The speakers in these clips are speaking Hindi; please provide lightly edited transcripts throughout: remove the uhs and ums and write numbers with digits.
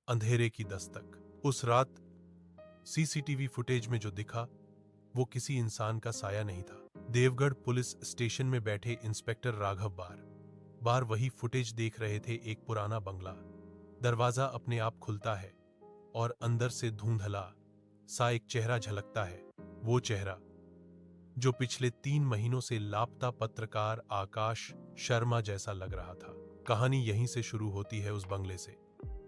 अंधेरे की दस्तक। उस रात सीसीटीवी फुटेज में जो दिखा वो किसी इंसान का साया नहीं था। देवगढ़ पुलिस स्टेशन में बैठे इंस्पेक्टर राघव बार वही फुटेज देख रहे थे। एक पुराना बंगला, दरवाजा अपने आप खुलता है और अंदर से धुंधला सा एक चेहरा झलकता है। वो चेहरा जो पिछले 3 महीनों से लापता पत्रकार आकाश शर्मा जैसा लग रहा था। कहानी यहीं से शुरू होती है, उस बंगले से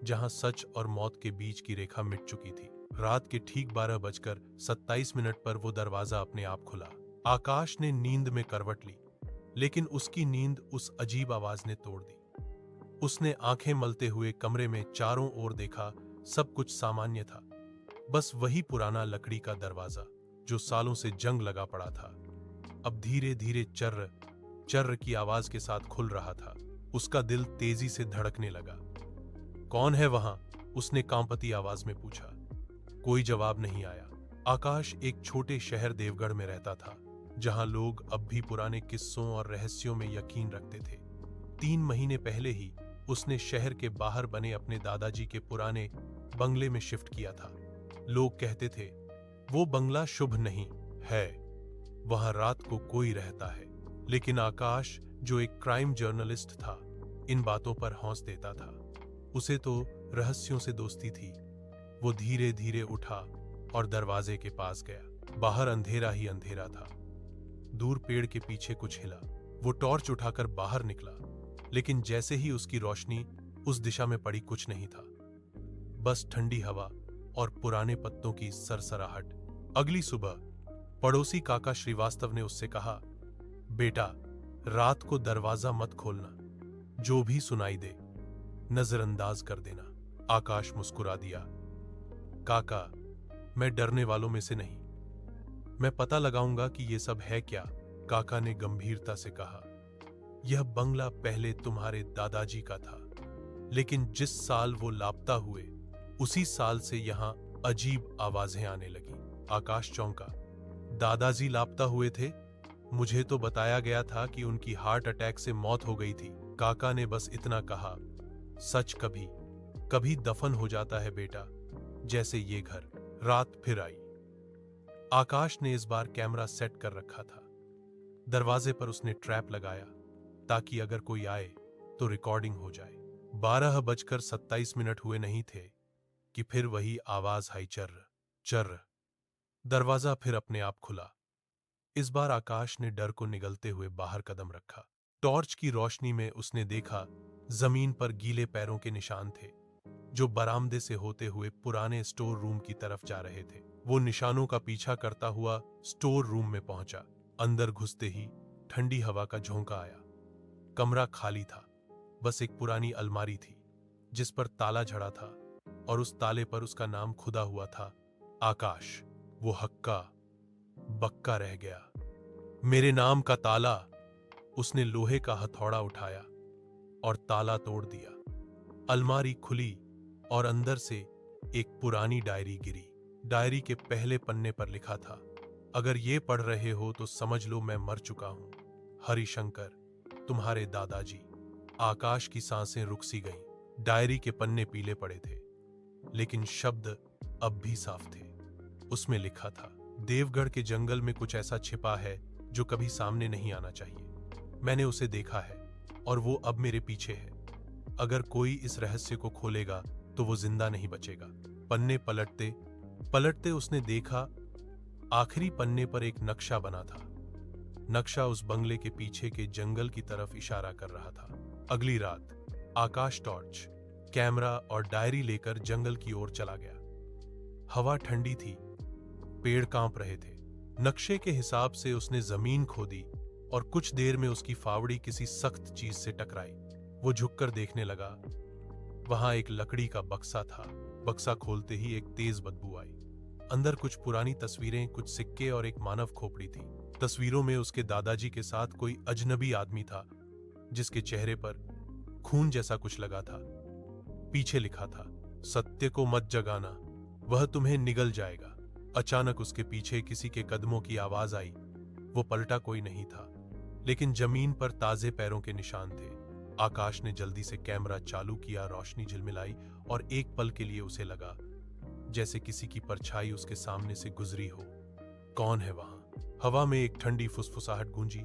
जहां सच और मौत के बीच की रेखा मिट चुकी थी। रात के ठीक 12:27 पर वो दरवाजा अपने आप खुला। आकाश ने नींद में करवट ली, लेकिन उसकी नींद उस अजीब आवाज ने तोड़ दी। उसने आंखें मलते हुए कमरे में चारों ओर देखा। सब कुछ सामान्य था, बस वही पुराना लकड़ी का दरवाजा जो सालों से जंग लगा पड़ा था, अब धीरे धीरे चर्र चर्र की आवाज के साथ खुल रहा था। उसका दिल तेजी से धड़कने लगा। कौन है वहां? उसने कांपती आवाज में पूछा। कोई जवाब नहीं आया। आकाश एक छोटे शहर देवगढ़ में रहता था, जहां लोग अब भी पुराने किस्सों और रहस्यों में यकीन रखते थे। 3 महीने पहले ही उसने शहर के बाहर बने अपने दादाजी के पुराने बंगले में शिफ्ट किया था। लोग कहते थे वो बंगला शुभ नहीं है, वहां रात को कोई रहता है। लेकिन आकाश, जो एक क्राइम जर्नलिस्ट था, इन बातों पर हौंस देता था। उसे तो रहस्यों से दोस्ती थी। वो धीरे धीरे उठा और दरवाजे के पास गया। बाहर अंधेरा ही अंधेरा था। दूर पेड़ के पीछे कुछ हिला। वो टॉर्च उठाकर बाहर निकला, लेकिन जैसे ही उसकी रोशनी उस दिशा में पड़ी, कुछ नहीं था, बस ठंडी हवा और पुराने पत्तों की सरसराहट। अगली सुबह पड़ोसी काका श्रीवास्तव ने उससे कहा, बेटा, रात को दरवाजा मत खोलना, जो भी सुनाई दे नजरअंदाज कर देना। आकाश मुस्कुरा दिया। काका, मैं डरने वालों में से नहीं, मैं पता लगाऊंगा कि ये सब है क्या। काका ने गंभीरता से कहा, यह बंगला पहले तुम्हारे दादाजी का था, लेकिन जिस साल वो लापता हुए, उसी साल से यहां अजीब आवाजें आने लगी। आकाश चौंका। दादाजी लापता हुए थे? मुझे तो बताया गया था कि उनकी हार्ट अटैक से मौत हो गई थी। काका ने बस इतना कहा, सच कभी कभी दफन हो जाता है बेटा, जैसे ये घर। रात फिर आई। आकाश ने इस बार कैमरा सेट कर रखा था। दरवाजे पर उसने ट्रैप लगाया, ताकि अगर कोई आए तो रिकॉर्डिंग हो जाए। 12:27 हुए नहीं थे कि फिर वही आवाज आई, चर्र चर्र। दरवाजा फिर अपने आप खुला। इस बार आकाश ने डर को निगलते हुए बाहर कदम रखा। टॉर्च की रोशनी में उसने देखा जमीन पर गीले पैरों के निशान थे, जो बरामदे से होते हुए पुराने स्टोर रूम की तरफ जा रहे थे। वो निशानों का पीछा करता हुआ स्टोर रूम में पहुंचा। अंदर घुसते ही ठंडी हवा का झोंका आया। कमरा खाली था, बस एक पुरानी अलमारी थी जिस पर ताला जड़ा था, और उस ताले पर उसका नाम खुदा हुआ था, आकाश। वो हक्का बक्का रह गया। मेरे नाम का ताला। उसने लोहे का हथौड़ा उठाया और ताला तोड़ दिया। अलमारी खुली और अंदर से एक पुरानी डायरी गिरी। डायरी के पहले पन्ने पर लिखा था, अगर ये पढ़ रहे हो तो समझ लो मैं मर चुका हूं। हरिशंकर, तुम्हारे दादाजी। आकाश की सांसें रुक सी गईं। डायरी के पन्ने पीले पड़े थे, लेकिन शब्द अब भी साफ थे। उसमें लिखा था, देवगढ़ के जंगल में कुछ ऐसा छिपा है जो कभी सामने नहीं आना चाहिए। मैंने उसे देखा है और वो अब मेरे पीछे है। अगर कोई इस रहस्य को खोलेगा तो वो जिंदा नहीं बचेगा। पन्ने पलटते पलटते उसने देखा, आखिरी पन्ने पर एक नक्शा बना था। नक्शा उस बंगले के पीछे के जंगल की तरफ इशारा कर रहा था। अगली रात आकाश टॉर्च, कैमरा और डायरी लेकर जंगल की ओर चला गया। हवा ठंडी थी, पेड़ कांप रहे थे। नक्शे के हिसाब से उसने जमीन खोदी और कुछ देर में उसकी फावड़ी किसी सख्त चीज से टकराई। वो झुककर देखने लगा। वहां एक लकड़ी का बक्सा था। बक्सा खोलते ही एक तेज बदबू आई। अंदर कुछ पुरानी तस्वीरें, कुछ सिक्के और एक मानव खोपड़ी थी। तस्वीरों में उसके दादाजी के साथ कोई अजनबी आदमी था, जिसके चेहरे पर खून जैसा कुछ लगा था। पीछे लिखा था, सत्य को मत जगाना, वह तुम्हें निगल जाएगा। अचानक उसके पीछे किसी के कदमों की आवाज आई। वो पलटा, कोई नहीं था, लेकिन जमीन पर ताजे पैरों के निशान थे। आकाश ने जल्दी से कैमरा चालू किया, रोशनी झिलमिलाई और एक पल के लिए उसे लगा जैसे किसी की परछाई उसके सामने से गुजरी हो। कौन है वहां? हवा में एक ठंडी फुसफुसाहट गूंजी,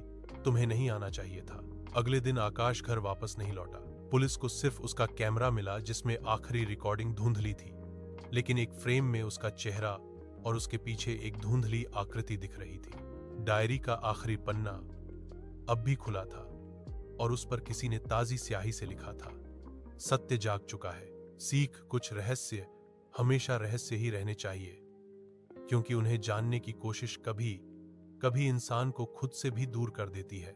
तुम्हें नहीं आना चाहिए था। अगले दिन आकाश घर वापस नहीं लौटा। पुलिस को सिर्फ उसका कैमरा मिला जिसमें आखिरी रिकॉर्डिंग धुंधली थी, लेकिन एक फ्रेम में उसका चेहरा और उसके पीछे एक धुंधली आकृति दिख रही थी। डायरी का आखिरी पन्ना अब भी खुला था और उस पर किसी ने ताजी स्याही से लिखा था, सत्य जाग चुका है। सीख, कुछ रहस्य हमेशा रहस्य ही रहने चाहिए, क्योंकि उन्हें जानने की कोशिश कभी कभी इंसान को खुद से भी दूर कर देती है।